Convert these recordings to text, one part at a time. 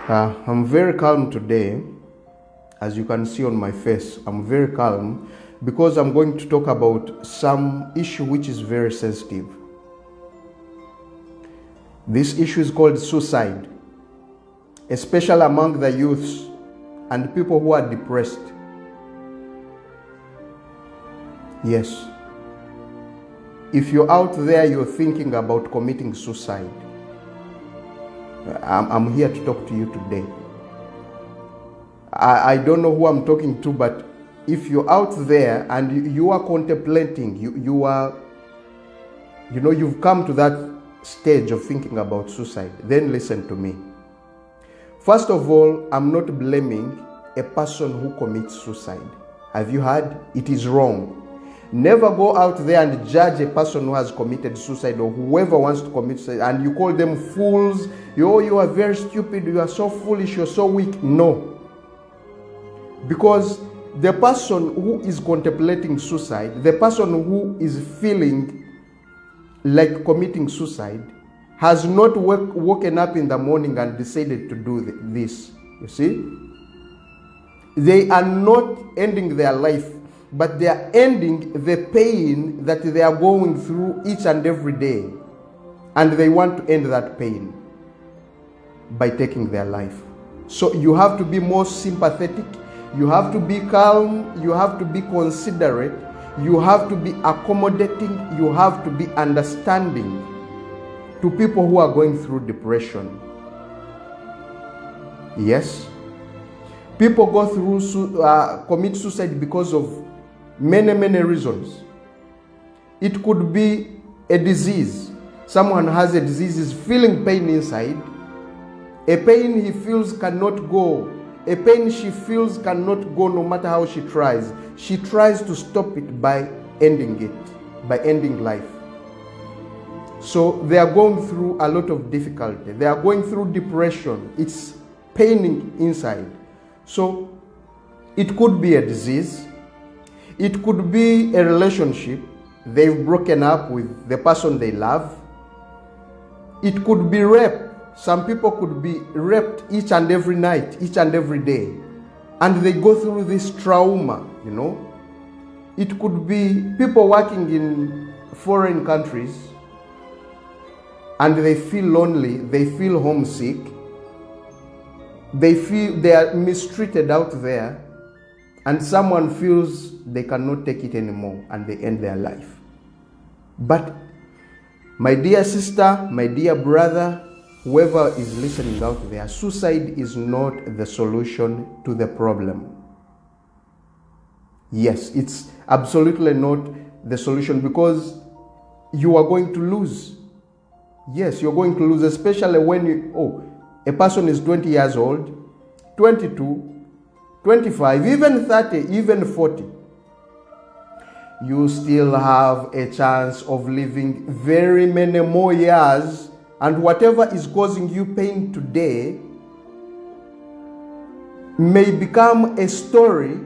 I'm very calm today. As you can see on my face, I'm very calm because I'm going to talk about some issue which is very sensitive. This issue is called suicide, especially among the youths and people who are depressed. Yes. If you're out there, you're thinking about committing suicide, I'm here to talk to you today. I don't know who I'm talking to, but if you're out there and you are contemplating, you've come to that stage of thinking about suicide, then listen to me. First of all, I'm not blaming a person who commits suicide. Have you heard? It is wrong. Never go out there and judge a person who has committed suicide or whoever wants to commit suicide and you call them fools. You are very stupid, you are so foolish, you're so weak. No. Because the person who is contemplating suicide, the person who is feeling like committing suicide, has not woken up in the morning and decided to do this. You see? They are not ending their life, but they are ending the pain that they are going through each and every day. And they want to end that pain by taking their life. So you have to be more sympathetic. You have to be calm. You have to be considerate. You have to be accommodating. You have to be understanding to people who are going through depression. Yes. People go through, commit suicide because of many reasons. It could be a disease. Someone has a disease, is feeling pain inside. A pain he feels cannot go. A pain she feels cannot go no matter how she tries. She tries to stop it by ending it, by ending life. So they are going through a lot of difficulty. They are going through depression. It's paining inside. So it could be a disease. It could be a relationship. They've broken up with the person they love. It could be rape. Some people could be raped each and every night, each and every day. And they go through this trauma, It could be people working in foreign countries and they feel lonely, they feel homesick. They feel they are mistreated out there. And someone feels they cannot take it anymore and they end their life. But my dear sister, my dear brother, whoever is listening out there, suicide is not the solution to the problem. Yes, it's absolutely not the solution because you are going to lose. Yes, you're going to lose, especially when a person is 20 years old, 22, 25, even 30, even 40. You still have a chance of living very many more years, and whatever is causing you pain today may become a story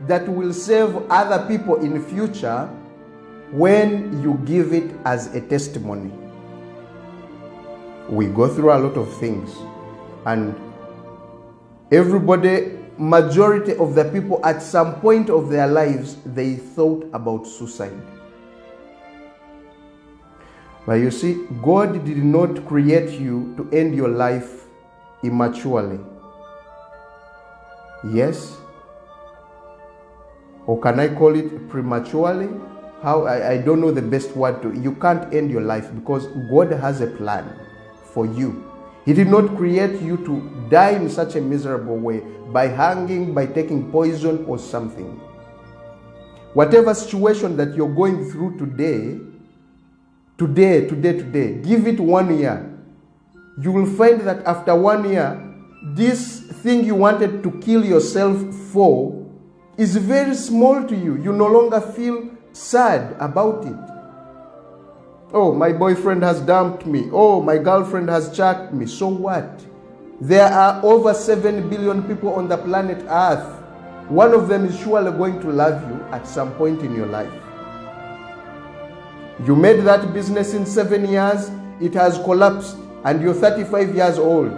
that will save other people in the future when you give it as a testimony. We go through a lot of things, and majority of the people at some point of their lives, they thought about suicide. But you see, God did not create you to end your life immaturely. Yes? Or can I call it prematurely? I don't know the best word to. You can't end your life because God has a plan for you. He did not create you to die in such a miserable way, by hanging, by taking poison or something. Whatever situation that you're going through today, give it 1 year. You will find that after 1 year, this thing you wanted to kill yourself for is very small to you. You no longer feel sad about it. Oh, my boyfriend has dumped me. Oh, my girlfriend has chucked me. So what? There are over 7 billion people on the planet Earth. One of them is surely going to love you at some point in your life. You made that business in 7 years, it has collapsed, and you're 35 years old.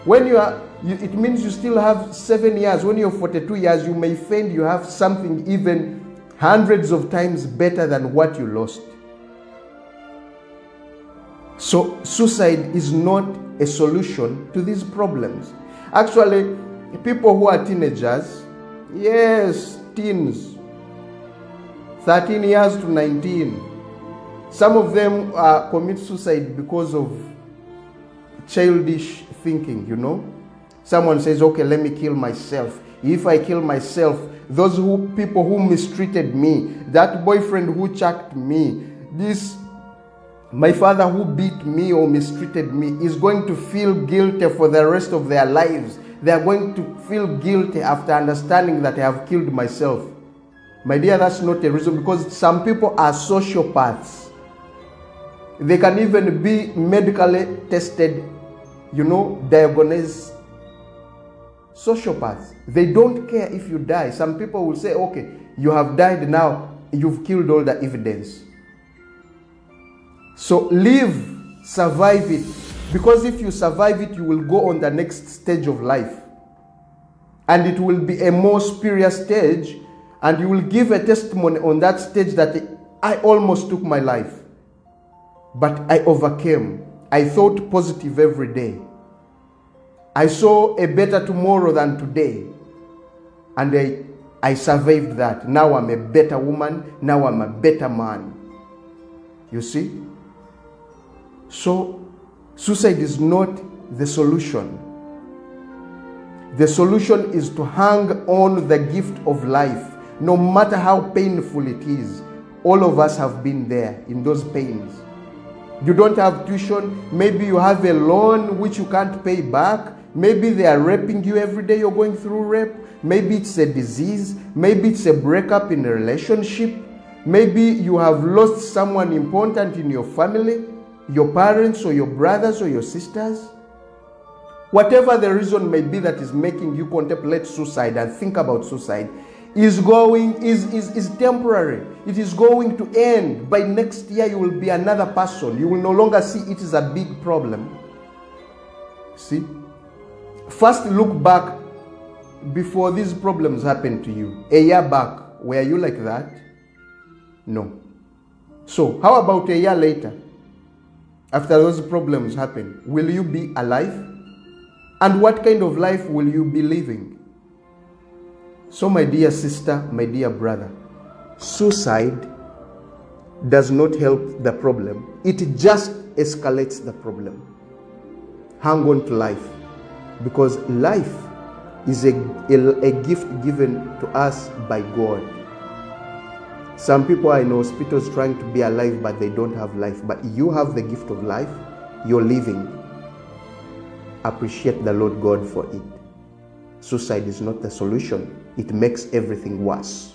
When it means you still have 7 years. When you're 42 years, you may find you have something even hundreds of times better than what you lost. So suicide is not a solution to these problems. Actually, people who are teenagers, yes, teens, 13 years to 19, some of them commit suicide because of childish thinking, you know. Someone says, okay, let me kill myself. If I kill myself, those people who mistreated me, that boyfriend who chucked me, my father who beat me or mistreated me is going to feel guilty for the rest of their lives. They are going to feel guilty after understanding that I have killed myself. My dear, that's not a reason, because some people are sociopaths. They can even be medically tested, you know, diagnosed sociopaths. They don't care if you die. Some people will say, okay, you have died now, you've killed all the evidence. So live, survive it. Because if you survive it, you will go on the next stage of life. And it will be a more superior stage. And you will give a testimony on that stage that I almost took my life. But I overcame. I thought positive every day. I saw a better tomorrow than today. And I survived that. Now I'm a better woman. Now I'm a better man. You see? So, suicide is not the solution. The solution is to hang on the gift of life. No matter how painful it is, all of us have been there in those pains. You don't have tuition. Maybe you have a loan which you can't pay back. Maybe they are raping you every day. You're going through rape. Maybe it's a disease. Maybe it's a breakup in a relationship. Maybe you have lost someone important in your family, your parents or your brothers or your sisters. Whatever the reason may be that is making you contemplate suicide and think about suicide is temporary. It is going to end. By next year, you will be another person. You will no longer see it as a big problem. See? First, look back before these problems happened to you. A year back, were you like that? No. So, how about a year later? After those problems happen, will you be alive? And what kind of life will you be living? So, my dear sister, my dear brother, suicide does not help the problem. It just escalates the problem. Hang on to life, because life is a gift given to us by God. Some people are in hospitals trying to be alive, but they don't have life. But you have the gift of life. You're living. Appreciate the Lord God for it. Suicide is not the solution. It makes everything worse.